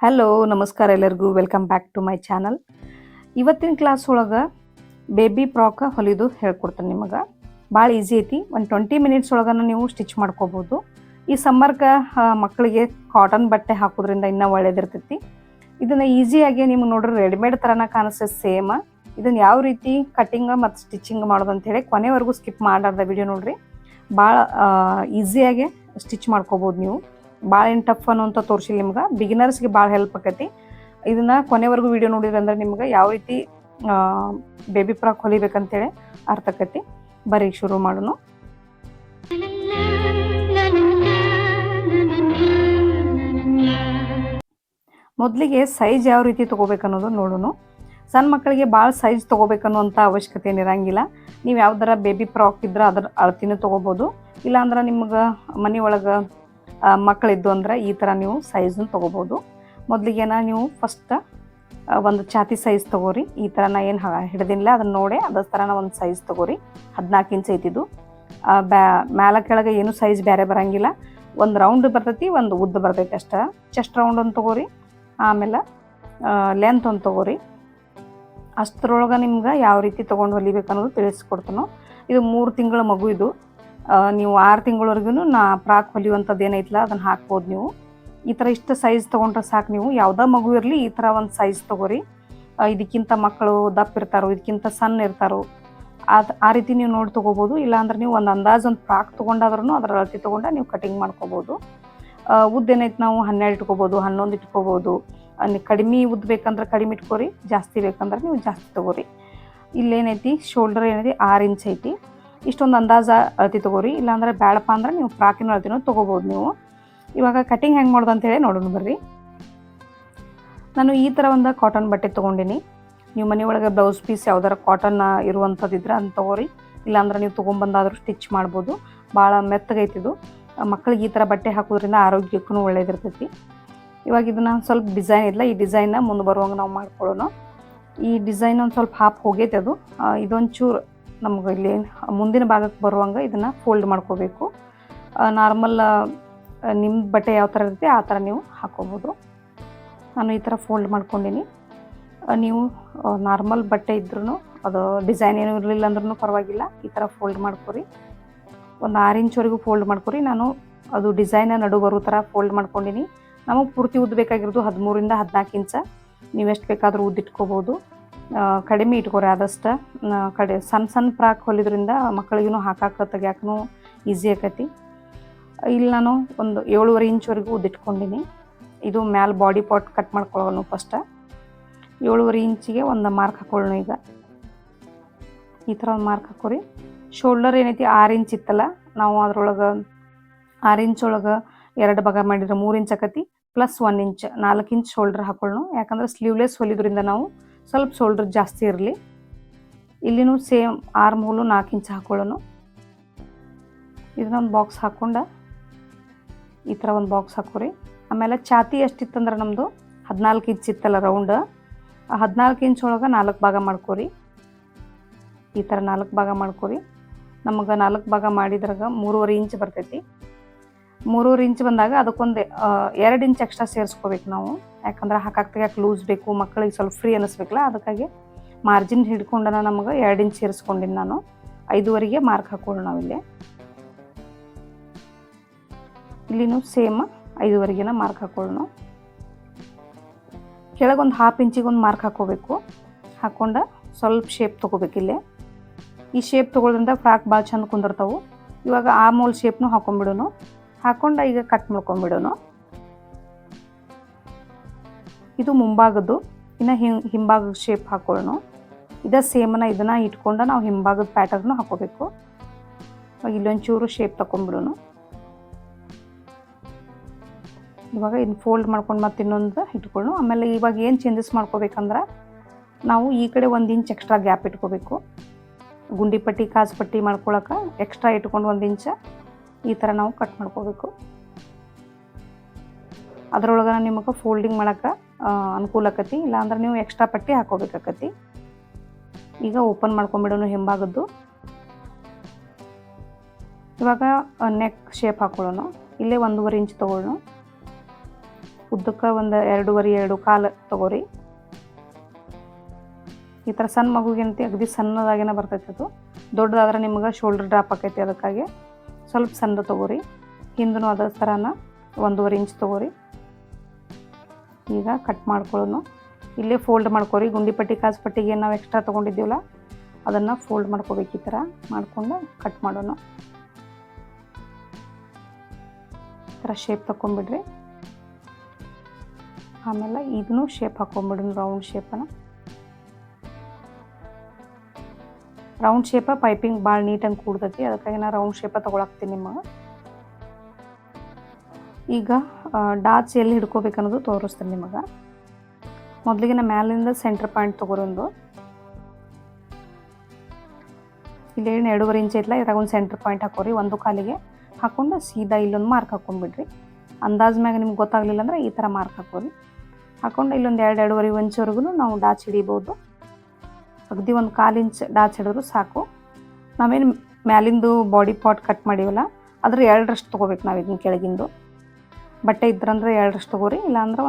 Hello ನಮಸ್ಕಾರ ಎಲ್ಲರಿಗೂ welcome back to my channel. ಇವತ್ತಿನ ಕ್ಲಾಸ್ ಒಳಗೆ ಬೇಬಿ ಫ್ರಾಕ್ ಹೊಲಿದು ಹೇಳ್ಕೊಡ್ತೇನೆ. ನಿಮಗೆ ಭಾಳ ಈಸಿ ಐತಿ. ಒಂದು 20 ಮಿನಿಟ್ಸ್ ಒಳಗೆ ನೀವು ಸ್ಟಿಚ್ ಮಾಡ್ಕೋಬೋದು. ಈ ಸಮ್ಮರ್ಗೆ ಮಕ್ಕಳಿಗೆ ಕಾಟನ್ ಬಟ್ಟೆ ಹಾಕೋದ್ರಿಂದ ಇನ್ನೂ ಒಳ್ಳೇದಿರ್ತೈತಿ. ಇದನ್ನು ಈಸಿಯಾಗಿ ನಿಮ್ಗೆ ನೋಡ್ರಿ ರೆಡಿಮೇಡ್ ಥರನ ಕಾಣಿಸ್ತದೆ ಸೇಮ್. ಇದನ್ನು ಯಾವ ರೀತಿ ಕಟ್ಟಿಂಗ್ ಮತ್ತು ಸ್ಟಿಚಿಂಗ್ ಮಾಡೋದು ಅಂತೇಳಿ ಕೊನೆವರೆಗೂ ಸ್ಕಿಪ್ ಮಾಡಾರ್ದ ವಿಡಿಯೋ ನೋಡ್ರಿ. ಭಾಳ ಈಸಿಯಾಗೆ ಸ್ಟಿಚ್ ಮಾಡ್ಕೋಬೋದು ನೀವು. ಭಾಳ ಏನು ಟಫ್ ಅನ್ನೋಂಥ ತೋರಿಸಿಲ್ಲ ನಿಮ್ಗೆ. ಬಿಗಿನರ್ಸ್ಗೆ ಭಾಳ ಹೆಲ್ಪ್ ಆಕೈತಿ. ಇದನ್ನು ಕೊನೆವರೆಗೂ ವಿಡಿಯೋ ನೋಡಿದ್ರೆ ಅಂದ್ರೆ ನಿಮ್ಗೆ ಯಾವ ರೀತಿ ಬೇಬಿ ಫ್ರಾಕ್ ಹೊಲಿಬೇಕಂತೇಳಿ ಅರ್ಥ ಆಕೈತಿ. ಬರ್ರಿ ಶುರು ಮಾಡೋಣ. ಮೊದಲಿಗೆ ಸೈಜ್ ಯಾವ ರೀತಿ ತೊಗೋಬೇಕನ್ನೋದು ನೋಡೋಣ. ಸಣ್ಣ ಮಕ್ಕಳಿಗೆ ಭಾಳ ಸೈಜ್ ತೊಗೋಬೇಕನ್ನುವಂಥ ಅವಶ್ಯಕತೆ ಏನಿರಂಗಿಲ್ಲ. ನೀವು ಯಾವ್ದಾರ ಬೇಬಿ ಫ್ರಾಕ್ ಇದ್ರೆ ಅದ್ರ ಅಳತಿನೂ ತೊಗೋಬೋದು. ಇಲ್ಲಾಂದ್ರೆ ನಿಮ್ಗೆ ಮನೆ ಒಳಗೆ ಮಕ್ಕಳಿದ್ದು ಅಂದ್ರೆ ಈ ಥರ ನೀವು ಸೈಜನ್ನು ತೊಗೋಬೋದು. ಮೊದಲಿಗೆನ ನೀವು ಫಸ್ಟ್ ಒಂದು ಛಾತಿ ಸೈಜ್ ತೊಗೋರಿ. ಈ ಥರ ನಾ ಏನು ಹಿಡ್ದಿಲ್ಲ ಅದನ್ನು ನೋಡಿ ಅದ್ರ ಥರನ ಒಂದು ಸೈಜ್ ತೊಗೋರಿ. 14 ಇಂಚ್ ಐತಿದ್ದು. ಮ್ಯಾಲ ಕೆಳಗೆ ಏನು ಸೈಜ್ ಬೇರೆ ಬರೋಂಗಿಲ್ಲ. ಒಂದು ರೌಂಡ್ ಬರ್ತೈತಿ, ಒಂದು ಉದ್ದ ಬರ್ತೈತಿ ಅಷ್ಟೇ. ಚೆಸ್ಟ್ ರೌಂಡ್ ಒಂದು ತೊಗೋರಿ, ಆಮೇಲೆ ಲೆಂತ್ ಒಂದು ತೊಗೋರಿ. ಅಷ್ಟರೊಳಗೆ ನಿಮ್ಗೆ ಯಾವ ರೀತಿ ತೊಗೊಂಡು ಹೊಲಿಬೇಕು ಅನ್ನೋದು ತಿಳಿಸ್ಕೊಡ್ತಾನೋ. ಇದು 3 ತಿಂಗಳ ಮಗು. ಇದು ನೀವು 6 ತಿಂಗಳವರೆಗೂ ನಾ ಫ್ರಾಕ್ ಹೊಲಿಯುವಂಥದ್ದು ಏನೈತಲ್ಲ ಅದನ್ನು ಹಾಕ್ಬೋದು ನೀವು. ಈ ಥರ ಇಷ್ಟು ಸೈಜ್ ತೊಗೊಂಡ್ರೆ ಸಾಕು. ನೀವು ಯಾವುದೇ ಮಗು ಇರಲಿ ಈ ಥರ ಒಂದು ಸೈಜ್ ತೊಗೋರಿ. ಇದಕ್ಕಿಂತ ಮಕ್ಕಳು ದಪ್ಪ ಇರ್ತಾರೋ, ಇದಕ್ಕಿಂತ ಸಣ್ಣ ಇರ್ತಾರೋ, ಆ ರೀತಿ ನೀವು ನೋಡಿ ತೊಗೋಬೋದು. ಇಲ್ಲಾಂದ್ರೆ ನೀವು ಒಂದು ಅಂದಾಜು ಒಂದು ಫ್ರಾಕ್ ತೊಗೊಂಡಾದ್ರೂ ಅದರ ಅಳತೆ ತೊಗೊಂಡು ನೀವು ಕಟಿಂಗ್ ಮಾಡ್ಕೋಬೋದು. ಉದ್ದ ಏನೈತೆ ನಾವು 12 ಇಟ್ಕೋಬೋದು, 11 ಇಟ್ಕೋಬೋದು. ಕಡಿಮೆ ಉದ್ದ ಬೇಕಂದ್ರೆ ಕಡಿಮೆ ಇಟ್ಕೋರಿ, ಜಾಸ್ತಿ ಬೇಕಂದ್ರೆ ನೀವು ಜಾಸ್ತಿ ತೊಗೋರಿ. ಇಲ್ಲೇನೈತಿ ಶೋಲ್ಡರ್ ಏನೈತಿ 6 ಇಂಚ್ ಐತಿ. ಇಷ್ಟೊಂದು ಅಂದಾಜು ಅಳತೆ ತೊಗೋರಿ. ಇಲ್ಲಾಂದ್ರೆ ಬೇಡಪ್ಪ ಅಂದ್ರೆ ನೀವು ಫ್ರಾಕಿನ ಅಳತೆನೂ ತೊಗೋಬೋದು ನೀವು. ಇವಾಗ ಕಟಿಂಗ್ ಹೆಂಗೆ ಮಾಡೋದು ಅಂತೇಳಿ ನೋಡೋಣ ಬರ್ರಿ. ನಾನು ಈ ಥರ ಒಂದು ಕಾಟನ್ ಬಟ್ಟೆ ತೊಗೊಂಡಿನಿ. ನೀವು ಮನೆಯೊಳಗೆ ಬ್ಲೌಸ್ ಪೀಸ್ ಯಾವ್ದಾರ ಕಾಟನ್ ಇರುವಂಥದ್ದು ಇದ್ರೆ ಅದನ್ನ ತೊಗೋರಿ. ಇಲ್ಲಾಂದ್ರೆ ನೀವು ತೊಗೊಂಬಂದಾದರೂ ಸ್ಟಿಚ್ ಮಾಡ್ಬೋದು. ಭಾಳ ಮೆತ್ತಗೈತಿದು. ಮಕ್ಕಳಿಗೆ ಈ ಥರ ಬಟ್ಟೆ ಹಾಕೋದ್ರಿಂದ ಆರೋಗ್ಯಕ್ಕೂ ಒಳ್ಳೇದಿರ್ತೈತಿ. ಇವಾಗ ಇದನ್ನು ಸ್ವಲ್ಪ ಡಿಸೈನ್ ಇಲ್ಲ, ಈ ಡಿಸೈನ್ನ ಮುಂದೆ ಬರುವಂಗೆ ನಾವು ಮಾಡ್ಕೊಳ್ಳೋಣ. ಈ ಡಿಸೈನ್ ಒಂದು ಸ್ವಲ್ಪ ಹಾಫ್ ಹೋಗೈತೆ ಅದು. ಇದೊಂದು ಚೂರು ನಮ್ಗೆ ಇಲ್ಲಿ ಮುಂದಿನ ಭಾಗಕ್ಕೆ ಬರುವಂಗೆ ಇದನ್ನು ಫೋಲ್ಡ್ ಮಾಡ್ಕೋಬೇಕು. ನಾರ್ಮಲ್ ನಿಮ್ಮ ಬಟ್ಟೆ ಯಾವ ಥರ ಇರುತ್ತೆ ಆ ಥರ ನೀವು ಹಾಕ್ಕೋಬೋದು. ನಾನು ಈ ಥರ ಫೋಲ್ಡ್ ಮಾಡ್ಕೊಂಡಿನಿ. ನೀವು ನಾರ್ಮಲ್ ಬಟ್ಟೆ ಇದ್ರೂ ಅದು ಡಿಸೈನ್ ಏನೂ ಇರಲಿಲ್ಲ ಅಂದ್ರೂ ಪರವಾಗಿಲ್ಲ, ಈ ಥರ ಫೋಲ್ಡ್ ಮಾಡ್ಕೊರಿ. ಒಂದು 6 ಇಂಚ್ವರೆಗೂ ಫೋಲ್ಡ್ ಮಾಡ್ಕೊರಿ. ನಾನು ಅದು ಡಿಸೈನ ನಡು ಬರೋ ಥರ ಫೋಲ್ಡ್ ಮಾಡ್ಕೊಂಡಿನಿ. ನಮಗೆ ಪೂರ್ತಿ ಉದ್ದ ಬೇಕಾಗಿರೋದು 13 ಇಂದ 14 ಇಂಚ. ನೀವು ಎಷ್ಟು ಬೇಕಾದರೂ ಉದ್ದ ಇಟ್ಕೋಬೋದು. ಕಡಿಮೆ ಇಟ್ಕೊರಿ ಆದಷ್ಟು. ಸಣ್ಣ ಫ್ರಾಕ್ ಹೊಲಿದ್ರಿಂದ ಮಕ್ಕಳಿಗೂ ಹಾಕಾಕ ತೆಗ್ಯಾಕೂ ಈಸಿ ಆಕೈತಿ. ಇಲ್ಲಿ ನಾನು ಒಂದು 7.5 ಇಂಚ್ವರೆಗೂ ಉದ್ದ ಇಟ್ಕೊಂಡಿನಿ. ಇದು ಮ್ಯಾಲೆ ಬಾಡಿ ಪಾರ್ಟ್ ಕಟ್ ಮಾಡ್ಕೊಳ್ಳೋಣ. ಫಸ್ಟ್ 7.5 ಇಂಚಿಗೆ ಒಂದು ಮಾರ್ಕ್ ಹಾಕೊಳ್ಳೋಣ. ಈಗ ಈ ಥರ ಒಂದು ಮಾರ್ಕ್ ಹಾಕೋರಿ. ಶೋಲ್ಡರ್ ಏನೈತಿ 6 ಇಂಚ್ ಇತ್ತಲ್ಲ, ನಾವು ಅದ್ರೊಳಗೆ 6 ಇಂಚ್ ಒಳಗೆ 2 ಭಾಗ ಮಾಡಿದ್ರೆ 3 ಇಂಚ್ ಆಕತಿ. ಪ್ಲಸ್ 1 ಇಂಚ್ 4 ಇಂಚ್ ಶೋಲ್ಡರ್ ಹಾಕೊಳ್ಳೋಣ. ಯಾಕಂದ್ರೆ ಸ್ಲೀವ್ಲೆಸ್ ಹೊಲಿದ್ರಿಂದ ನಾವು ಸ್ವಲ್ಪ ಶೋಲ್ಡರ್ ಜಾಸ್ತಿ ಇರಲಿ. ಇಲ್ಲಿನೂ ಸೇಮ್ ಆರ್ಮ್ ಹೋಲು 4 ಇಂಚ್ ಹಾಕೊಳ್ಳೋಣ. ಇದನ್ನೊಂದು ಬಾಕ್ಸ್ ಹಾಕ್ಕೊಂಡು ಈ ಥರ ಒಂದು ಬಾಕ್ಸ್ ಹಾಕೋರಿ. ಆಮೇಲೆ ಛಾತಿ ಎಷ್ಟಿತ್ತಂದ್ರೆ ನಮ್ಮದು 14 ಇಂಚ್ ಇತ್ತಲ್ಲ ರೌಂಡ್, ಆ 14 ಇಂಚ್ ಒಳಗೆ 4 ಭಾಗ ಮಾಡ್ಕೋರಿ. ಈ ಥರ 4 ಭಾಗ ಮಾಡ್ಕೋರಿ. ನಮಗೆ 4 ಭಾಗ ಮಾಡಿದ್ರಾಗ 3.5 ಇಂಚ್ ಬರ್ತೈತಿ. 3.5 ಇಂಚ್ ಬಂದಾಗ ಅದಕ್ಕೊಂದು 2 ಇಂಚ್ ಎಕ್ಸ್ಟ್ರಾ ಸೇರಿಸ್ಕೋಬೇಕು ನಾವು. ಯಾಕಂದ್ರೆ ಹಾಕಾಕ್ತಿಗೆ ಲೂಸ್ ಬೇಕು, ಮಕ್ಕಳಿಗೆ ಸ್ವಲ್ಪ ಫ್ರೀ ಅನ್ನಿಸ್ಬೇಕಲ್ಲ, ಅದಕ್ಕಾಗಿ ಮಾರ್ಜಿನ್ ಹಿಡ್ಕೊಂಡ ನಮಗೆ 2 ಇಂಚ್ ಸೇರಿಸ್ಕೊಂಡಿನಿ ನಾನು. 5.5ಗೆ ಮಾರ್ಕ್ ಹಾಕೊಳ್ಳೋಣ ನಾವಿಲ್ಲಿ. ಇಲ್ಲಿನೂ ಸೇಮ್ 5.5ಗೆನ ಮಾರ್ಕ್ ಹಾಕೊಳ್ಳೋಣ. ಕೆಳಗೊಂದು 1/2 ಇಂಚಿಗೆ ಒಂದು ಮಾರ್ಕ್ ಹಾಕೋಬೇಕು. ಹಾಕ್ಕೊಂಡು ಸ್ವಲ್ಪ ಶೇಪ್ ತೊಗೋಬೇಕು. ಇಲ್ಲೇ ಈ ಶೇಪ್ ತೊಗೊಳ್ಳೋದ್ರಿಂದ ಫ್ರಾಕ್ ಭಾಳ ಚಂದ ಕುಂದಿರ್ತಾವೆ. ಇವಾಗ ಆ ಮೂಲ ಶೇಪ್ನು ಹಾಕೊಂಡ್ಬಿಡೋಣ. ಹಾಕ್ಕೊಂಡು ಈಗ ಕಟ್ ಮಾಡ್ಕೊಂಡ್ಬಿಡೋಣ. ಇದು ಮುಂಭಾಗದ್ದು. ಇನ್ನು ಹಿಂಭಾಗದ ಶೇಪ್ ಹಾಕೊಳ್ಳೋಣ. ಇದೇ ಸೇಮನ್ನ ಇದನ್ನು ಇಟ್ಕೊಂಡು ನಾವು ಹಿಂಭಾಗದ ಪ್ಯಾಟರ್ನು ಹಾಕೋಬೇಕು. ಇವಾಗ ಇಲ್ಲೊಂಚೂರು ಶೇಪ್ ತಗೊಂಡ್ಬಿಡೋಣ. ಇವಾಗ ಇನ್ನು ಫೋಲ್ಡ್ ಮಾಡ್ಕೊಂಡು ಮತ್ತೆ ಇನ್ನೊಂದು ಇಟ್ಕೊಳ್ಳೋಣ. ಆಮೇಲೆ ಇವಾಗ ಏನು ಚೇಂಜಸ್ ಮಾಡ್ಕೋಬೇಕಂದ್ರೆ ನಾವು ಈ ಕಡೆ 1 ಇಂಚ್ ಎಕ್ಸ್ಟ್ರಾ ಗ್ಯಾಪ್ ಇಟ್ಕೋಬೇಕು. ಗುಂಡಿ ಪಟ್ಟಿ ಕಾಜು ಪಟ್ಟಿ ಮಾಡ್ಕೊಳಕ್ಕೆ ಎಕ್ಸ್ಟ್ರಾ ಇಟ್ಕೊಂಡು 1 ಇಂಚ ಈ ಥರ ನಾವು ಕಟ್ ಮಾಡ್ಕೋಬೇಕು. ಅದರೊಳಗೆ ನಿಮಗೆ ಫೋಲ್ಡಿಂಗ್ ಮಾಡೋಕ್ಕೆ ಅನುಕೂಲ ಆಕತಿ. ಇಲ್ಲಾಂದ್ರೆ ನೀವು ಎಕ್ಸ್ಟ್ರಾ ಪಟ್ಟಿ ಹಾಕೋಬೇಕಾಕತಿ. ಈಗ ಓಪನ್ ಮಾಡ್ಕೊಂಬಿಡೋಣ ಹಿಂಭಾಗದ್ದು. ಇವಾಗ ನೆಕ್ ಶೇಪ್ ಹಾಕೊಳ್ಳೋಣ. ಇಲ್ಲೇ 1.5 ಇಂಚ್ ತೊಗೊಳ್ಳೋಣ. ಉದ್ದಕ್ಕೆ ಒಂದು 2.5 2 ಕಾಲು ತೊಗೋರಿ. ಈ ಥರ ಸಣ್ಣ ಮಗುಗೇನಂತಿ ಅಗದಿ ಸಣ್ಣದಾಗೇನ ಬರ್ತೈತೆ ಅದು. ದೊಡ್ಡದಾದ್ರೆ ನಿಮ್ಗೆ ಶೋಲ್ಡರ್ ಡ್ರಾಪ್ ಆಕೈತಿ, ಅದಕ್ಕಾಗಿ ಸ್ವಲ್ಪ ಸಣ್ಣ ತೊಗೋರಿ. ಹಿಂದೂ ಅದೇ ಥರನ 1.5 ಇಂಚ್ ತೊಗೋರಿ. ಈಗ ಕಟ್ ಮಾಡ್ಕೊಳ್ಳೋನು. ಇಲ್ಲೇ ಫೋಲ್ಡ್ ಮಾಡ್ಕೊರಿ. ಗುಂಡಿ ಪಟ್ಟಿ ಕಾಸು ಪಟ್ಟಿಗೆ ನಾವು ಎಕ್ಸ್ಟ್ರಾ ತೊಗೊಂಡಿದ್ದೀವಲ್ಲ ಅದನ್ನು ಫೋಲ್ಡ್ ಮಾಡ್ಕೋಬೇಕು. ಈ ಥರ ಮಾಡ್ಕೊಂಡು ಕಟ್ ಮಾಡೋಣ. ಈ ಥರ ಶೇಪ್ ತಗೊಂಡ್ಬಿಡ್ರಿ. ಆಮೇಲೆ ಇದನ್ನು ಶೇಪ್ ಹಾಕೊಂಡ್ಬಿಡೋಣ, ರೌಂಡ್ ಶೇಪನ್ನು. ರೌಂಡ್ ಶೇಪ ಪೈಪಿಂಗ್ ಭಾಳ ನೀಟಾಗಿ ಕೂಡ್ತೈತಿ, ಅದಕ್ಕಾಗಿ ನಾನು ರೌಂಡ್ ಶೇಪ ತೊಗೊಳಕ್ತೀನಿ ನಿಮಗೆ. ಈಗ ಡಾಟ್ಸ್ ಎಲ್ಲಿ ಹಿಡ್ಕೋಬೇಕು ಅನ್ನೋದು ತೋರಿಸ್ತೀನಿ ನಿಮಗೆ. ಮೊದಲಿಗೆ ನಾ ಮ್ಯಾಲಿಂದ ಸೆಂಟರ್ ಪಾಯಿಂಟ್ ತೊಗೊರೊಂದು. ಇಲ್ಲೇನು 2.5 ಇಂಚ್ ಐತಲ್ಲ, ಇದ್ರಾಗ ಒಂದು ಸೆಂಟರ್ ಪಾಯಿಂಟ್ ಹಾಕೋರಿ. ಒಂದು ಕಾಲಿಗೆ ಹಾಕ್ಕೊಂಡು ಸೀದಾ ಇಲ್ಲೊಂದು ಮಾರ್ಕ್ ಹಾಕ್ಕೊಂಡ್ಬಿಡ್ರಿ. ಅಂದಾಜು ಮ್ಯಾಗ ನಿಮ್ಗೆ ಗೊತ್ತಾಗಲಿಲ್ಲ ಅಂದರೆ ಈ ಥರ ಮಾರ್ಕ್ ಹಾಕೋರಿ. ಹಾಕ್ಕೊಂಡು ಇಲ್ಲೊಂದು 2.5 ಇಂಚ್ವರೆಗೂ ನಾವು ಡಾಚ್ ಹಿಡಿಬೋದು. ಅಗದಿ ಒಂದು 1/4 ಇಂಚ್ ಡಾಚ್ ಹಿಡಿದ್ರು ಸಾಕು. ನಾವೇನು ಮ್ಯಾಲಿಂದು ಬಾಡಿ ಪಾರ್ಟ್ ಕಟ್ ಮಾಡೀವಲ್ಲ ಅದ್ರ 2ರಷ್ಟು ತೊಗೋಬೇಕು ನಾವು. ಇದನ್ನ ಕೆಳಗಿಂದು ಬಟ್ಟೆ ಇದ್ರಂದ್ರೆ 2ರಷ್ಟು ತೊಗೋರಿ, ಇಲ್ಲಾಂದ್ರೆ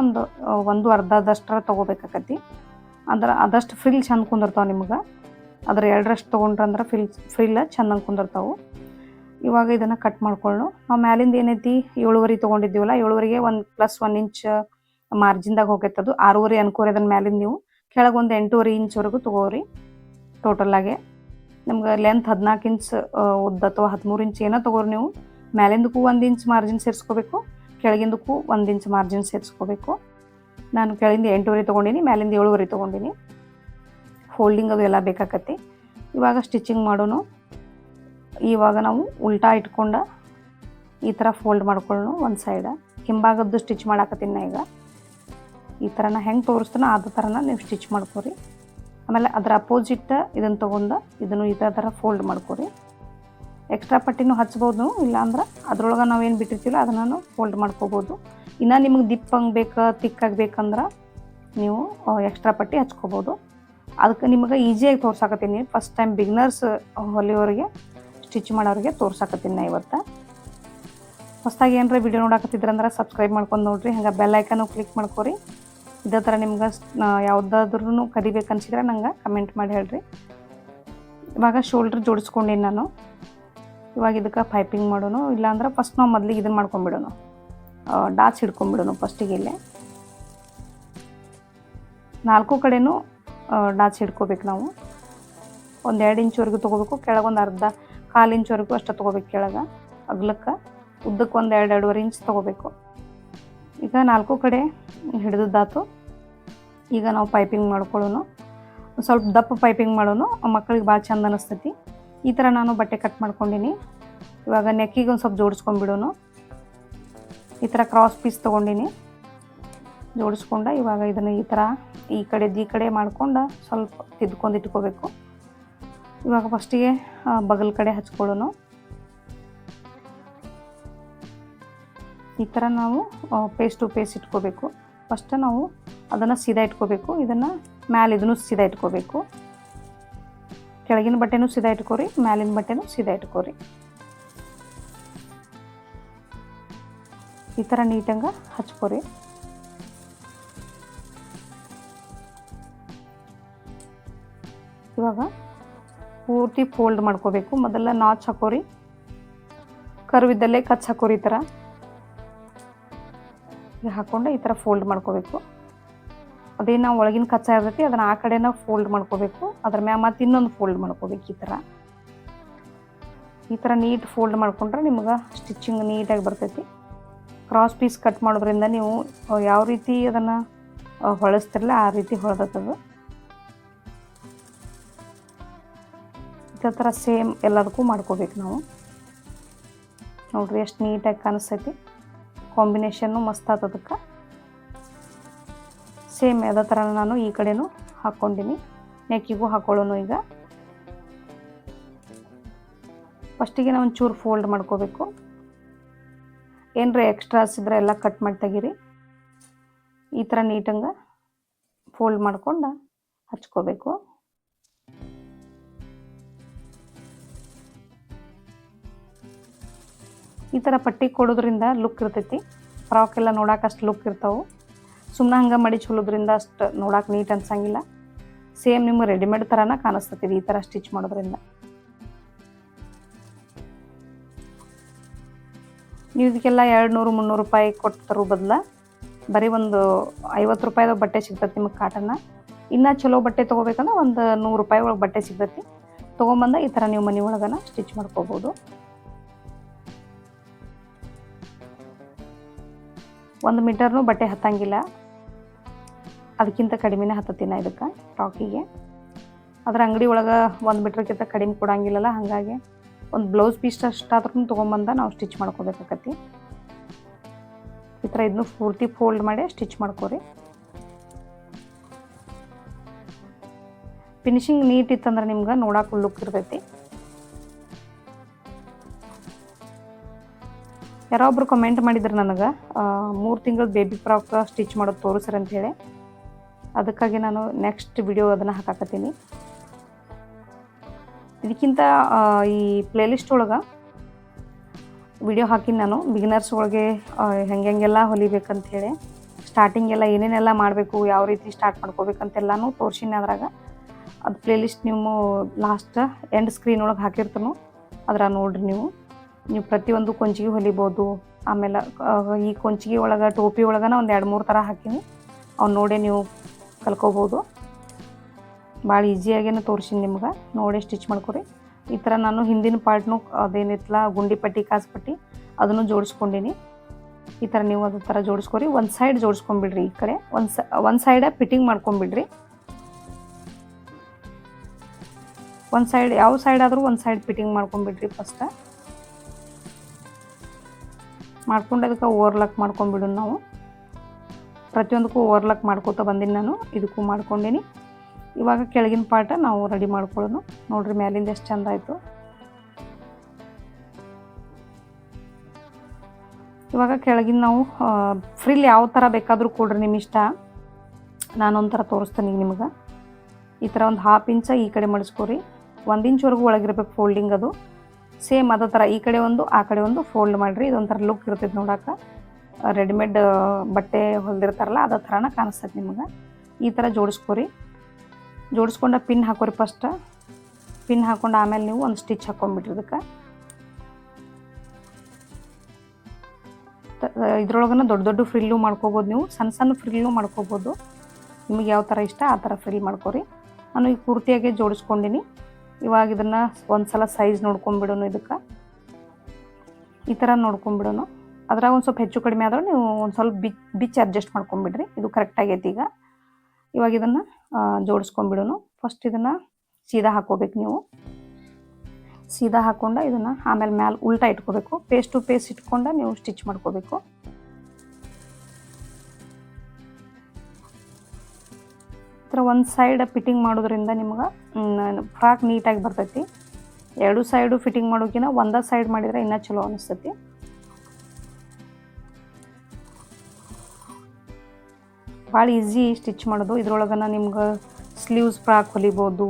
ಒಂದು ಅರ್ಧದಷ್ಟರ ತೊಗೋಬೇಕಾಕತಿ. ಅಂದ್ರೆ ಅದಷ್ಟು ಫ್ರಿಲ್ ಚೆಂದ ಕುಂದಿರ್ತಾವೆ ನಿಮ್ಗೆ. ಅದ್ರ 2ರಷ್ಟು ತೊಗೊಂಡ್ರಂದ್ರೆ ಫ್ರಿಲ್ಲ ಚೆಂದಂಗೆ ಕುಂದಿರ್ತಾವೆ. ಇವಾಗ ಇದನ್ನು ಕಟ್ ಮಾಡ್ಕೊಳ್ಳು. ನಾವು ಮ್ಯಾಲಿಂದ ಏನೈತಿ 7.5 ತೊಗೊಂಡಿದ್ದೀವಲ್ಲ, 7.5ಗೆ +1 ಇಂಚ್ ಮಾರ್ಜಿನ್ದಾಗ ಹೋಗೈತೆ ಅದು. 6.5 ಅನ್ಕೋರಿ ಅದನ್ನ. ಮ್ಯಾಲಿಂದ ನೀವು ಕೆಳಗೆ ಒಂದು 8.5 ಇಂಚ್ವರೆಗೂ ತೊಗೋರಿ. ಟೋಟಲಾಗೆ ನಿಮ್ಗೆ ಲೆಂತ್ 14 ಇಂಚ್ ಉದ್ದ ಅಥವಾ 13 ಇಂಚ್ ಏನೋ ತೊಗೋರಿ ನೀವು. ಮ್ಯಾಲಿಂದಕ್ಕೂ 1 ಇಂಚ್ ಮಾರ್ಜಿನ್ ಸೇರಿಸ್ಕೋಬೇಕು, ಕೆಳಗಿಂದಕ್ಕೂ 1 ಇಂಚ್ ಮಾರ್ಜಿನ್ ಸೇರಿಸ್ಕೋಬೇಕು. ನಾನು ಕೆಳಗಿಂದ 8.5 ತೊಗೊಂಡಿನಿ, ಮ್ಯಾಲಿಂದ 7.5 ತೊಗೊಂಡಿನಿ. ಫೋಲ್ಡಿಂಗ್ ಅದು ಎಲ್ಲ ಬೇಕಾಕತಿ. ಇವಾಗ ಸ್ಟಿಚಿಂಗ್ ಮಾಡೋನು. ಇವಾಗ ನಾವು ಉಲ್ಟಾ ಇಟ್ಕೊಂಡು ಈ ಥರ ಫೋಲ್ಡ್ ಮಾಡ್ಕೊಳ್ಳೋಣ ಒಂದು ಸೈಡ. ಹಿಂಭಾಗದ್ದು ಸ್ಟಿಚ್ ಮಾಡಾಕತ್ತೀನಿ ನಾ ಈಗ. ಈ ಥರನ ಹೆಂಗೆ ತೋರಿಸ್ತಾನೋ ಅದೇ ಥರನ ನೀವು ಸ್ಟಿಚ್ ಮಾಡ್ಕೊರಿ. ಆಮೇಲೆ ಅದರ ಅಪೋಸಿಟ್ ಇದನ್ನು ತೊಗೊಂಡು ಇದನ್ನು ಈ ಥರ ಫೋಲ್ಡ್ ಮಾಡ್ಕೊರಿ. ಎಕ್ಸ್ಟ್ರಾ ಪಟ್ಟಿನೂ ಹಚ್ಬೋದು, ಇಲ್ಲಾಂದ್ರೆ ಅದ್ರೊಳಗೆ ನಾವೇನು ಬಿಟ್ಟಿರ್ತೀವಲ್ಲ ಅದನ್ನು ಫೋಲ್ಡ್ ಮಾಡ್ಕೋಬೋದು. ಇನ್ನು ನಿಮಗೆ ದಿಪ್ಪಂಗೆ ಬೇಕು, ತಿಕ್ಕಾಗಿ ಬೇಕಂದ್ರೆ ನೀವು ಎಕ್ಸ್ಟ್ರಾ ಪಟ್ಟಿ ಹಚ್ಕೋಬೋದು. ಅದಕ್ಕೆ ನಿಮಗೆ ಈಸಿಯಾಗಿ ತೋರ್ಸಾಕತ್ತೀನಿ. ಫಸ್ಟ್ ಟೈಮ್ ಬಿಗ್ನರ್ಸ್ ಹೊಲಿಯೋರಿಗೆ, ಸ್ಟಿಚ್ ಮಾಡೋರಿಗೆ ತೋರ್ಸಾಕತ್ತೀನಿ ನಾ ಇವತ್ತು. ಹೊಸದಾಗಿ ಏನರ ವಿಡಿಯೋ ನೋಡಾಕತ್ತಿದ್ರಂದ್ರೆ ಸಬ್ಸ್ಕ್ರೈಬ್ ಮಾಡ್ಕೊಂಡು ನೋಡಿರಿ. ಹಂಗೆ ಬೆಲ್ ಐಕನ್ನು ಕ್ಲಿಕ್ ಮಾಡ್ಕೊರಿ. ಇದೇ ಥರ ನಿಮ್ಗೆ ಯಾವುದಾದ್ರೂ ಕಲಿಬೇಕು ಅನ್ಸಿದ್ರೆ ನಂಗೆ ಕಮೆಂಟ್ ಮಾಡಿ ಹೇಳ್ರಿ. ಇವಾಗ ಶೋಲ್ಡ್ರ್ ಜೋಡಿಸ್ಕೊಂಡೀನಿ ನಾನು. ಇವಾಗ ಇದಕ್ಕೆ ಪೈಪಿಂಗ್ ಮಾಡೋನು. ಇಲ್ಲಾಂದ್ರೆ ಫಸ್ಟ್ ನಾವು ಮೊದಲಿಗೆ ಇದನ್ನು ಮಾಡ್ಕೊಂಬಿಡೋನು, ಡಾಚ್ ಹಿಡ್ಕೊಂಬಿಡೋನು ಫಸ್ಟಿಗೆ. ಇಲ್ಲೇ 4 ಕಡೆನೂ ಡಾಚ್ ಹಿಡ್ಕೋಬೇಕು ನಾವು. ಒಂದು 2 ಇಂಚ್ವರೆಗೂ ತೊಗೋಬೇಕು. ಕೆಳಗೆ ಒಂದು ಅರ್ಧ 1/4 ಇಂಚ್ವರೆಗೂ ಅಷ್ಟು ತೊಗೋಬೇಕು ಕೆಳಗೆ. ಅಗ್ಲಕ್ಕೆ ಉದ್ದಕ್ಕೆ ಒಂದು 2-2.5 ಇಂಚ್ ತೊಗೋಬೇಕು. ಈಗ 4 ಕಡೆ ಹಿಡಿದಾತು. ಈಗ ನಾವು ಪೈಪಿಂಗ್ ಮಾಡ್ಕೊಳ್ಳೋನು. ಸ್ವಲ್ಪ ದಪ್ಪ ಪೈಪಿಂಗ್ ಮಾಡೋನು, ಮಕ್ಕಳಿಗೆ ಭಾಳ ಚಂದ ಅನ್ನಿಸ್ತೈತಿ. ಈ ಥರ ನಾನು ಬಟ್ಟೆ ಕಟ್ ಮಾಡ್ಕೊಂಡಿನಿ. ಇವಾಗ ನೆಕ್ಕಿಗೆ ಒಂದು ಸ್ವಲ್ಪ ಜೋಡಿಸ್ಕೊಂಡ್ಬಿಡೋನು. ಈ ಥರ ಕ್ರಾಸ್ ಪೀಸ್ ತೊಗೊಂಡಿನಿ, ಜೋಡಿಸ್ಕೊಂಡು ಇವಾಗ ಇದನ್ನು ಈ ಥರ ಈ ಕಡೆ ಮಾಡ್ಕೊಂಡು ಸ್ವಲ್ಪ ತಿದ್ಕೊಂಡು ಇಟ್ಕೋಬೇಕು. ಇವಾಗ ಫಸ್ಟಿಗೆ ಬಗಲ್ ಕಡೆ ಹಚ್ಕೊಳ್ಳೋನು. ಈ ಥರ ನಾವು ಪೇಸ್ ಟು ಪೇಸ್ ಇಟ್ಕೋಬೇಕು. ಫಸ್ಟ್ ನಾವು ಅದನ್ನು ಸೀದಾ ಇಟ್ಕೋಬೇಕು. ಇದನ್ನು ಮ್ಯಾಲೆ ಇದನ್ನು ಸೀದಾ ಇಟ್ಕೋಬೇಕು. ಕೆಳಗಿನ ಬಟ್ಟೆನೂ ಸೀದಾ ಇಟ್ಕೋರಿ, ಮ್ಯಾಲಿನ ಬಟ್ಟೆನೂ ಸೀದಾ ಇಟ್ಕೋರಿ. ಈ ಥರ ನೀಟಂಗೆ ಹಚ್ಕೋರಿ. ಇವಾಗ ಪೂರ್ತಿ ಫೋಲ್ಡ್ ಮಾಡ್ಕೋಬೇಕು. ಮೊದಲ ನಾಚ್ ಹಾಕೋರಿ, ಕರ್ವಿದ್ದಲ್ಲೇ ಕಚ್ ಹಾಕೋರಿ. ಈ ಥರ ಹಾಕ್ಕೊಂಡು ಈ ಥರ ಫೋಲ್ಡ್ ಮಾಡ್ಕೋಬೇಕು. ಅದೇ ನಾವು ಒಳಗಿನ ಕಚ್ಚ ಇರ್ತೈತಿ ಅದನ್ನು ಆ ಕಡೆನ ಫೋಲ್ಡ್ ಮಾಡ್ಕೋಬೇಕು. ಅದ್ರ ಮ್ಯಾಗ ಮತ್ತೆ ಇನ್ನೊಂದು ಫೋಲ್ಡ್ ಮಾಡ್ಕೋಬೇಕು. ಈ ಥರ ನೀಟ್ ಫೋಲ್ಡ್ ಮಾಡ್ಕೊಂಡ್ರೆ ನಿಮ್ಗೆ ಸ್ಟಿಚಿಂಗ್ ನೀಟಾಗಿ ಬರ್ತೈತಿ. ಕ್ರಾಸ್ ಪೀಸ್ ಕಟ್ ಮಾಡೋದ್ರಿಂದ ನೀವು ಯಾವ ರೀತಿ ಅದನ್ನು ಹೊಳಿಸ್ತಿರಲ್ಲ ಆ ರೀತಿ ಹೊಳೆದತ್ತದು. ಇದೇ ಥರ ಸೇಮ್ ಎಲ್ಲದಕ್ಕೂ ಮಾಡ್ಕೋಬೇಕು ನಾವು. ನೋಡ್ರಿ ಎಷ್ಟು ನೀಟಾಗಿ ಕಾಣಿಸ್ತೈತಿ. ಕಾಂಬಿನೇಷನ್ನು ಮಸ್ತ್ ಆತದಕ್ಕೆ. ಸೇಮ್ ಅದೇ ಥರ ನಾನು ಈ ಕಡೆನೂ ಹಾಕ್ಕೊಂಡಿನಿ. ನೆಕ್ಕಿಗೂ ಹಾಕೊಳ್ಳೋನು. ಈಗ ಫಸ್ಟಿಗೆ ನಾವು ಒಂಚೂರು ಫೋಲ್ಡ್ ಮಾಡ್ಕೋಬೇಕು. ಏನರ ಎಕ್ಸ್ಟ್ರಾಸ್ ಇದ್ರೆ ಎಲ್ಲ ಕಟ್ ಮಾಡಿ ತೆಗೀರಿ. ಈ ಥರ ನೀಟಂಗೆ ಫೋಲ್ಡ್ ಮಾಡ್ಕೊಂಡು ಹಚ್ಕೋಬೇಕು. ಈ ಥರ ಪಟ್ಟಿ ಕೊಡೋದ್ರಿಂದ ಲುಕ್ ಇರ್ತೈತಿ. ಫ್ರಾಕ್ ಎಲ್ಲ ನೋಡಕ್ಕೆ ಅಷ್ಟು ಲುಕ್ ಇರ್ತಾವೆ. ಸುಮ್ಮನೆ ಹಂಗೆ ಮಡಿಚ್ ಹೊಲೋದ್ರಿಂದ ಅಷ್ಟು ನೋಡಕ್ಕೆ ನೀಟ್ ಅನ್ಸಂಗಿಲ್ಲ. ಸೇಮ್ ನಿಮ್ಗೆ ರೆಡಿಮೇಡ್ ಥರನ ಕಾಣಿಸ್ತದೆ ಈ ಥರ ಸ್ಟಿಚ್ ಮಾಡೋದ್ರಿಂದ. ನೀವು ಇದಕ್ಕೆಲ್ಲ 200-300 ರೂಪಾಯಿ ಕೊಟ್ಟು ತರೋ ಬದಲು ಬರೀ ಒಂದು 50 ರೂಪಾಯಿದ ಬಟ್ಟೆ ಸಿಗ್ತೈತಿ ನಿಮಗೆ ಕಾಟನ್ನ. ಇನ್ನೂ ಚಲೋ ಬಟ್ಟೆ ತೊಗೋಬೇಕಂದ್ರೆ ಒಂದು 100 ರೂಪಾಯಿ ಒಳಗೆ ಬಟ್ಟೆ ಸಿಗ್ತೈತಿ. ತೊಗೊಂಬಂದ ಈ ಥರ ನೀವು ಮನೆ ಒಳಗನ ಸ್ಟಿಚ್ ಮಾಡ್ಕೋಬೋದು. 1 ಮೀಟರ್ನೂ ಬಟ್ಟೆ ಹತ್ತಂಗಿಲ್ಲ, ಅದಕ್ಕಿಂತ ಕಡಿಮೆನೇ ಹತ್ತತ್ತಿನ ಇದಕ್ಕೆ ಫ್ರಾಕಿಗೆ. ಅದ್ರ ಅಂಗಡಿ ಒಳಗೆ 1 ಮೀಟ್ರ್ಗಿಂತ ಕಡಿಮೆ ಕೊಡಂಗಿಲ್ಲಲ್ಲ, ಹಾಗಾಗಿ ಒಂದು ಬ್ಲೌಸ್ ಪೀಸ್ ಅಷ್ಟಾದ್ರೂ ತೊಗೊಂಬಂದ ನಾವು ಸ್ಟಿಚ್ ಮಾಡ್ಕೋಬೇಕಾಕತಿ. ಈ ಥರ ಇದನ್ನು ಪೂರ್ತಿ ಫೋಲ್ಡ್ ಮಾಡಿ ಸ್ಟಿಚ್ ಮಾಡ್ಕೋರಿ. ಫಿನಿಶಿಂಗ್ ನೀಟ್ ಇತ್ತಂದ್ರೆ ನಿಮ್ಗೆ ನೋಡಕ್ಕೆ ಲುಕ್ ಇರ್ತೈತಿ. ಯಾರೋ ಒಬ್ರು ಕಮೆಂಟ್ ಮಾಡಿದ್ರು ನನಗೆ 3 ತಿಂಗಳ ಬೇಬಿ ಫ್ರಾಕ್ ಸ್ಟಿಚ್ ಮಾಡೋದು ತೋರಿಸ್ರಿ ಅಂತೇಳಿ. ಅದಕ್ಕಾಗಿ ನಾನು ನೆಕ್ಸ್ಟ್ ವಿಡಿಯೋ ಅದನ್ನು ಹಾಕಾಕತ್ತೀನಿ. ಇದಕ್ಕಿಂತ ಈ ಪ್ಲೇಲಿಸ್ಟ್ ಒಳಗೆ ವಿಡಿಯೋ ಹಾಕಿ ನಾನು ಬಿಗಿನರ್ಸ್ ಒಳಗೆ ಹೆಂಗೆಲ್ಲ ಹೊಲಿಬೇಕಂತ ಹೇಳಿ, ಸ್ಟಾರ್ಟಿಂಗೆಲ್ಲ ಏನೇನೆಲ್ಲ ಮಾಡಬೇಕು, ಯಾವ ರೀತಿ ಸ್ಟಾರ್ಟ್ ಮಾಡ್ಕೋಬೇಕಂತೆಲ್ಲನೂ ತೋರಿಸಿನಿ ಅದ್ರಾಗ. ಅದು ಪ್ಲೇಲಿಸ್ಟ್ ನೀವು ಲಾಸ್ಟ್ ಎಂಡ್ ಸ್ಕ್ರೀನ್ ಒಳಗೆ ಹಾಕಿರ್ತಾನು, ಅದ್ರ ನೋಡಿರಿ. ನೀವು ಪ್ರತಿಯೊಂದು ಕೊಂಚಿಗೆ ಹೊಲಿಬೋದು. ಆಮೇಲೆ ಈ ಕೊಂಚಿಗೆ ಒಳಗೆ ಟೋಪಿ ಒಳಗನ ಒಂದು 2-3 ಥರ ಹಾಕೀನಿ, ಅವ್ನು ನೋಡಿ ನೀವು ಕಲ್ಕೋಬೋದು. ಭಾಳ ಈಸಿಯಾಗೇನೆ ತೋರಿಸಿನಿ ನಿಮ್ಗೆ, ನೋಡಿ ಸ್ಟಿಚ್ ಮಾಡ್ಕೊರಿ. ಈ ಥರ ನಾನು ಹಿಂದಿನ ಪಾರ್ಟ್ನು ಅದೇನಿತ್ತಲ್ಲ ಗುಂಡಿ ಪಟ್ಟಿ ಕಾಸು ಪಟ್ಟಿ ಅದನ್ನು ಜೋಡಿಸ್ಕೊಂಡೀನಿ. ಈ ಥರ ನೀವು ಅದೇ ಥರ ಜೋಡಿಸ್ಕೊರಿ. ಒಂದು ಸೈಡ್ ಜೋಡಿಸ್ಕೊಂಬಿಡ್ರಿ, ಈ ಕಡೆ ಒಂದು ಸೈಡ ಫಿಟ್ಟಿಂಗ್ ಮಾಡ್ಕೊಂಬಿಡ್ರಿ. ಒಂದು ಸೈಡ್ ಯಾವ ಸೈಡ್ ಆದರೂ ಒಂದು ಸೈಡ್ ಫಿಟ್ಟಿಂಗ್ ಮಾಡ್ಕೊಂಬಿಡ್ರಿ. ಫಸ್ಟ್ ಮಾಡ್ಕೊಂಡು ಅದಕ್ಕೆ ಓವರ್ಲಾಕ್ ಮಾಡ್ಕೊಂಬಿಡು. ನಾವು ಪ್ರತಿಯೊಂದಕ್ಕೂ ಓವರ್ಲಾಕ್ ಮಾಡ್ಕೋತಾ ಬಂದೀನಿ ನಾನು, ಇದಕ್ಕೂ ಮಾಡ್ಕೊಂಡೀನಿ. ಇವಾಗ ಕೆಳಗಿನ ಪಾರ್ಟ ನಾವು ರೆಡಿ ಮಾಡ್ಕೊಳ್ಳೋಣ. ನೋಡ್ರಿ ಮ್ಯಾಲಿಂದ ಎಷ್ಟು ಚಂದ ಆಯಿತು. ಇವಾಗ ಕೆಳಗಿನ ನಾವು ಫ್ರಿಲ್ ಯಾವ ಥರ ಬೇಕಾದರೂ ಕೊಡ್ರಿ, ನಿಮ್ಮ ಇಷ್ಟ. ನಾನೊಂಥರ ತೋರಿಸ್ತೀನಿ ಈಗ ನಿಮ್ಗೆ. ಈ ಥರ ಒಂದು 1/2 ಇಂಚ ಈ ಕಡೆ ಮಡಿಸ್ಕೊರಿ. 1 ಇಂಚ್ವರೆಗೂ ಒಳಗಿರ್ಬೇಕು ಫೋಲ್ಡಿಂಗ್. ಅದು ಸೇಮ್ ಅದೇ ಥರ ಈ ಕಡೆ ಒಂದು ಆ ಕಡೆ ಒಂದು ಫೋಲ್ಡ್ ಮಾಡಿರಿ. ಇದೊಂಥರ ಲುಕ್ ಇರ್ತೈತೆ ನೋಡೋಕೆ. ರೆಡಿಮೇಡ್ ಬಟ್ಟೆ ಹೊಲ್ದಿರ್ತಾರಲ್ಲ ಅದೇ ಥರನ ಕಾಣಿಸ್ತೈತೆ ನಿಮ್ಗೆ. ಈ ಥರ ಜೋಡಿಸ್ಕೊರಿ. ಜೋಡಿಸ್ಕೊಂಡ ಪಿನ್ ಹಾಕೋರಿ. ಫಸ್ಟ್ ಪಿನ್ ಹಾಕೊಂಡು ಆಮೇಲೆ ನೀವು ಒಂದು ಸ್ಟಿಚ್ ಹಾಕೊಂಡ್ಬಿಟ್ರಿ. ಇದಕ್ಕೆ ಇದ್ರೊಳಗನ ದೊಡ್ಡ ದೊಡ್ಡ ಫ್ರಿಲ್ಲು ಮಾಡ್ಕೋಬೋದು, ನೀವು ಸಣ್ಣ ಸಣ್ಣ ಫ್ರಿಲ್ಲು ಮಾಡ್ಕೋಬೋದು. ನಿಮಗೆ ಯಾವ ಥರ ಇಷ್ಟ ಆ ಥರ ಫ್ರಿಲ್ ಮಾಡ್ಕೊರಿ. ನಾನು ಈಗ ಪೂರ್ತಿಯಾಗಿ ಜೋಡಿಸ್ಕೊಂಡಿನಿ. ಇವಾಗ ಇದನ್ನು ಒಂದು ಸಲ ಸೈಜ್ ನೋಡ್ಕೊಂಬಿಡೋನು. ಇದಕ್ಕೆ ಈ ಥರ ನೋಡ್ಕೊಂಬಿಡೋನು. ಅದ್ರಾಗ ಒಂದು ಸ್ವಲ್ಪ ಹೆಚ್ಚು ಕಡಿಮೆ ಆದರೂ ನೀವು ಒಂದು ಸ್ವಲ್ಪ ಬಿಚ್ಚಿ ಅಡ್ಜಸ್ಟ್ ಮಾಡ್ಕೊಂಬಿಡ್ರಿ. ಇದು ಕರೆಕ್ಟಾಗೈತಿ. ಇವಾಗ ಇದನ್ನು ಜೋಡಿಸ್ಕೊಂಬಿಡೋನು. ಫಸ್ಟ್ ಇದನ್ನು ಸೀದಾ ಹಾಕೋಬೇಕು. ನೀವು ಸೀದಾ ಹಾಕ್ಕೊಂಡು ಇದನ್ನು ಆಮೇಲೆ ಮ್ಯಾಲೆ ಉಲ್ಟಾ ಇಟ್ಕೋಬೇಕು. ಪೇಸ್ ಟು ಪೇಸ್ ಇಟ್ಕೊಂಡು ನೀವು ಸ್ಟಿಚ್ ಮಾಡ್ಕೋಬೇಕು. ಈ ಥರ ಒಂದು ಸೈಡ್ ಫಿಟ್ಟಿಂಗ್ ಮಾಡೋದ್ರಿಂದ ನಿಮ್ಗೆ ಫ್ರಾಕ್ ನೀಟಾಗಿ ಬರ್ತೈತಿ. 2 ಸೈಡು ಫಿಟ್ಟಿಂಗ್ ಮಾಡೋಕ್ಕಿಂತ ಒಂದೇ ಸೈಡ್ ಮಾಡಿದರೆ ಇನ್ನೂ ಚಲೋ ಅನಿಸ್ತೈತಿ. ಭಾಳ ಈಸಿ ಸ್ಟಿಚ್ ಮಾಡೋದು. ಇದ್ರೊಳಗನ ನಿಮ್ಗೆ ಸ್ಲೀವ್ಸ್ ಫ್ರಾಕ್ ಹೊಲಿಬೋದು,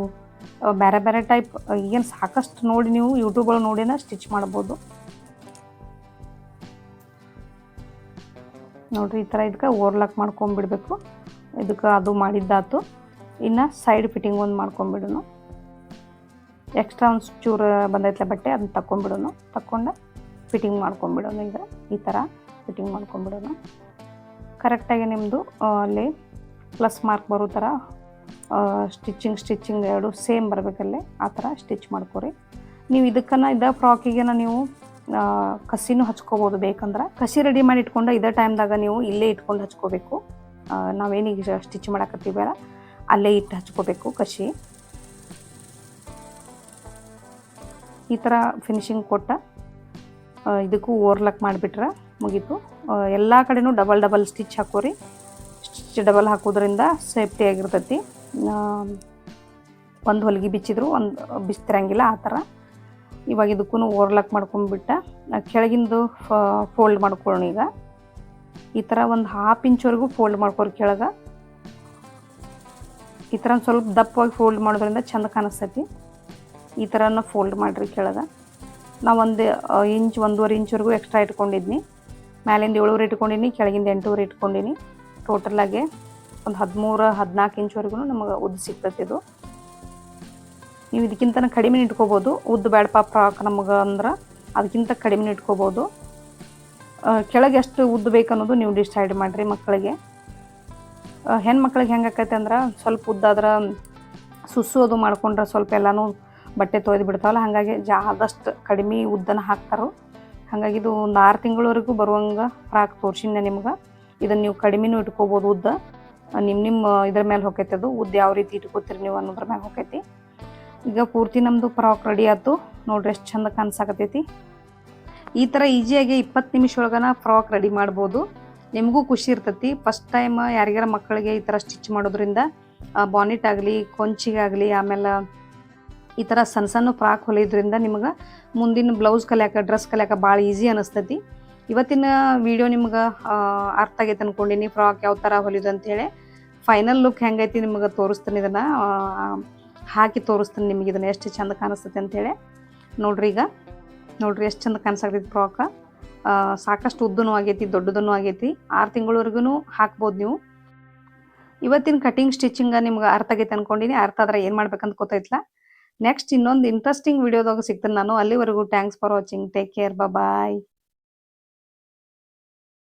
ಬೇರೆ ಬೇರೆ ಟೈಪ್ ಏನು ಸಾಕಷ್ಟು ನೋಡಿ ನೀವು ಯೂಟ್ಯೂಬಲ್ಲಿ ನೋಡಿನ ಸ್ಟಿಚ್ ಮಾಡ್ಬೋದು. ನೋಡಿರಿ ಈ ಥರ ಇದಕ್ಕೆ ಓವರ್ಲಾಕ್ ಮಾಡ್ಕೊಂಬಿಡ್ಬೇಕು. ಇದಕ್ಕೆ ಅದು ಮಾಡಿದ್ದಾತು. ಇನ್ನು ಸೈಡ್ ಫಿಟ್ಟಿಂಗ್ ಒಂದು ಮಾಡ್ಕೊಂಬಿಡೋನು. ಎಕ್ಸ್ಟ್ರಾ ಒಂದು ಚೂರು ಬಂದೈತಲ್ಲ ಬಟ್ಟೆ ಅದನ್ನ ತಗೊಂಬಿಡೋನು. ತಗೊಂಡು ಫಿಟ್ಟಿಂಗ್ ಮಾಡ್ಕೊಂಬಿಡೋನು. ಈಗ ಈ ಥರ ಫಿಟ್ಟಿಂಗ್ ಮಾಡ್ಕೊಂಬಿಡೋನು. ಕರೆಕ್ಟಾಗಿ ನಿಮ್ಮದು ಅಲ್ಲಿ ಪ್ಲಸ್ ಮಾರ್ಕ್ ಬರೋ ಥರ ಸ್ಟಿಚಿಂಗ್ ಎರಡು ಸೇಮ್ ಬರಬೇಕಲ್ಲೇ ಆ ಥರ ಸ್ಟಿಚ್ ಮಾಡ್ಕೊರಿ. ನೀವು ಇದಕ್ಕನ್ನ ಫ್ರಾಕಿಗೆನ ನೀವು ಕಸಿನೂ ಹಚ್ಕೋಬೋದು. ಬೇಕಂದ್ರೆ ಕಸಿ ರೆಡಿ ಮಾಡಿ ಇಟ್ಕೊಂಡು ಇದೇ ಟೈಮ್ದಾಗ ನೀವು ಇಲ್ಲೇ ಇಟ್ಕೊಂಡು ಹಚ್ಕೋಬೇಕು. ನಾವೇನೀಗ ಸ್ಟಿಚ್ ಮಾಡಕತ್ತೀವಲ್ಲ ಅಲ್ಲೇ ಇಟ್ಟು ಹಚ್ಕೋಬೇಕು ಕಸಿ. ಈ ಥರ ಫಿನಿಶಿಂಗ್ ಕೊಟ್ಟ ಇದಕ್ಕೂ ಓವರ್ಲಾಕ್ ಮಾಡಿಬಿಟ್ರೆ ಮುಗೀತು. ಎಲ್ಲ ಕಡೆನೂ ಡಬಲ್ ಸ್ಟಿಚ್ ಹಾಕೋರಿ. ಸ್ಟಿಚ್ ಡಬಲ್ ಹಾಕೋದ್ರಿಂದ ಸೇಫ್ಟಿ ಆಗಿರ್ತೈತಿ. ಒಂದು ಹೊಲಿಗೆ ಬಿಚ್ಚಿದ್ರು ಒಂದು ಬಿಚ್ತಿರಂಗಿಲ್ಲ ಆ ಥರ. ಇವಾಗ ಇದಕ್ಕೂ ಓವರ್ಲಾಕ್ ಮಾಡ್ಕೊಂಡ್ಬಿಟ್ಟು ಕೆಳಗಿಂದು ಫೋಲ್ಡ್ ಮಾಡ್ಕೊಳ್ಳೋಣ. ಈಗ ಈ ಥರ ಒಂದು 1/2 ಇಂಚ್ವರೆಗೂ ಫೋಲ್ಡ್ ಮಾಡ್ಕೊರಿ ಕೆಳಗೆ. ಈ ಥರ ಸ್ವಲ್ಪ ದಪ್ಪವಾಗಿ ಫೋಲ್ಡ್ ಮಾಡೋದ್ರಿಂದ ಚೆಂದ ಕಾಣಿಸ್ತೈತಿ. ಈ ಥರನ ಫೋಲ್ಡ್ ಮಾಡಿರಿ ಕೆಳಗೆ. ನಾವು 1 ಇಂಚ್ 1.5 ಇಂಚ್ವರೆಗೂ ಎಕ್ಸ್ಟ್ರಾ ಇಟ್ಕೊಂಡಿದ್ನಿ. ಮ್ಯಾಲಿಂದ 7 ಇಟ್ಕೊಂಡೀನಿ, ಕೆಳಗಿಂದ 8 ಇಟ್ಕೊಂಡೀನಿ. ಟೋಟಲಾಗಿ ಒಂದು 13-14 ಇಂಚ್ವರೆಗೂ ನಮಗೆ ಉದ್ದ ಸಿಗ್ತೈತಿ ಇದು. ನೀವು ಇದಕ್ಕಿಂತ ಕಡಿಮೆ ಇಟ್ಕೋಬೋದು. ಉದ್ದ ಬೇಡಪ್ಪ ಫ್ರಾಕ್ ನಮಗೆ ಅಂದ್ರೆ ಅದಕ್ಕಿಂತ ಕಡಿಮೆ ಇಟ್ಕೋಬೋದು. ಕೆಳಗೆ ಎಷ್ಟು ಉದ್ದ ಬೇಕು ಅನ್ನೋದು ನೀವು ಡಿಸೈಡ್ ಮಾಡಿರಿ. ಮಕ್ಕಳಿಗೆ ಹೆಣ್ಮಕ್ಳಿಗೆ ಹೆಂಗೆ ಆಕೈತೆ ಅಂದ್ರೆ ಸ್ವಲ್ಪ ಉದ್ದಾದ್ರೆ ಸುಸ್ಸು ಅದು ಮಾಡ್ಕೊಂಡ್ರೆ ಸ್ವಲ್ಪ ಎಲ್ಲನೂ ಬಟ್ಟೆ ತೊಯ್ದು ಬಿಡ್ತಾವಲ್ಲ, ಹಾಗಾಗಿ ಆದಷ್ಟು ಕಡಿಮೆ ಉದ್ದನ ಹಾಕ್ತಾರೆ. ಹಾಗಾಗಿ ಇದು ಒಂದು 6 ತಿಂಗಳವರೆಗೂ ಬರುವಂಗೆ ಫ್ರಾಕ್ ತೋರಿಸಿನ ನಿಮ್ಗೆ. ಇದನ್ನು ನೀವು ಕಡಿಮೆನೂ ಇಟ್ಕೋಬೋದು ಉದ್ದ. ನಿಮ್ಮ ಇದ್ರ ಮೇಲೆ ಹೋಗೈತೆ ಅದು ಉದ್ದ ಯಾವ ರೀತಿ ಇಟ್ಕೋತೀರಿ ನೀವು ಅನ್ನೋದ್ರ ಮೇಲೆ ಹೋಗೈತಿ. ಈಗ ಪೂರ್ತಿ ನಮ್ಮದು ಫ್ರಾಕ್ ರೆಡಿ ಆಯ್ತು ನೋಡ್ರಿ, ಎಷ್ಟು ಚಂದ ಕಾಣಿಸಾಕತ್ತೈತಿ. ಈ ಥರ ಈಸಿಯಾಗಿ 20 ನಿಮಿಷ ಒಳಗನ ಫ್ರಾಕ್ ರೆಡಿ ಮಾಡ್ಬೋದು. ನಿಮಗೂ ಖುಷಿ ಇರ್ತೈತಿ. ಫಸ್ಟ್ ಟೈಮ್ ಯಾರಿಗಾರ ಮಕ್ಕಳಿಗೆ ಈ ಥರ ಸ್ಟಿಚ್ ಮಾಡೋದ್ರಿಂದ ಬಾನೆಟ್ ಆಗಲಿ, ಕೊಂಚಿಗಾಗಲಿ, ಆಮೇಲೆ ಈ ಥರ ಸಣ್ಣ ಸಣ್ಣ ಫ್ರಾಕ್ ಹೊಲಿಯೋದ್ರಿಂದ ನಿಮ್ಗೆ ಮುಂದಿನ ಬ್ಲೌಸ್ ಕಲಿಯಾಕ, ಡ್ರೆಸ್ ಕಲಿಯಾಕ ಭಾಳ ಈಸಿ ಅನ್ನಿಸ್ತೈತಿ. ಇವತ್ತಿನ ವಿಡಿಯೋ ನಿಮ್ಗೆ ಅರ್ಥ ಆಗೈತೆ ಅಂದ್ಕೊಂಡೀನಿ, ಫ್ರಾಕ್ ಯಾವ ಥರ ಹೊಲಿಯೋದು ಅಂಥೇಳಿ. ಫೈನಲ್ ಲುಕ್ ಹೆಂಗೈತಿ ನಿಮ್ಗೆ ತೋರಿಸ್ತೀನಿ. ಇದನ್ನು ಹಾಕಿ ತೋರಿಸ್ತೀನಿ ನಿಮಗೆ ಇದನ್ನು ಎಷ್ಟು ಚಂದ ಕಾಣಿಸ್ತೈತೆ ಅಂಥೇಳಿ. ನೋಡ್ರಿ, ಈಗ ನೋಡ್ರಿ ಎಷ್ಟು ಚಂದ ಕಾಣಿಸಾಕತ್ತೈತಿ ಫ್ರಾಕ್. ಸಾಕಷ್ಟು ಉದ್ದನೂ ಆಗೈತಿ, ದೊಡ್ಡದೂ ಆಗೈತಿ. 6 ತಿಂಗಳವರೆಗೂ ಹಾಕ್ಬೋದು ನೀವು. ಇವತ್ತಿನ ಕಟಿಂಗ್ ಸ್ಟಿಚಿಂಗ ನಿಮ್ಗೆ ಅರ್ಥ ಆಗೈತೆ ಅಂದ್ಕೊಂಡೀನಿ. ಅರ್ಥ ಆದ್ರೆ ಏನು ಮಾಡ್ಬೇಕಂತ ಗೊತ್ತಾಯ್ತಲ್ಲ. ನೆಕ್ಸ್ಟ್ ಇನ್ನೊಂದು ಇಂಟ್ರೆಸ್ಟಿಂಗ್ ವಿಡಿಯೋದಾಗ ಸಿಗ್ತೀನಿ ನಾನು. ಅಲ್ಲಿವರೆಗೂ thanks for watching. Take care. Bye.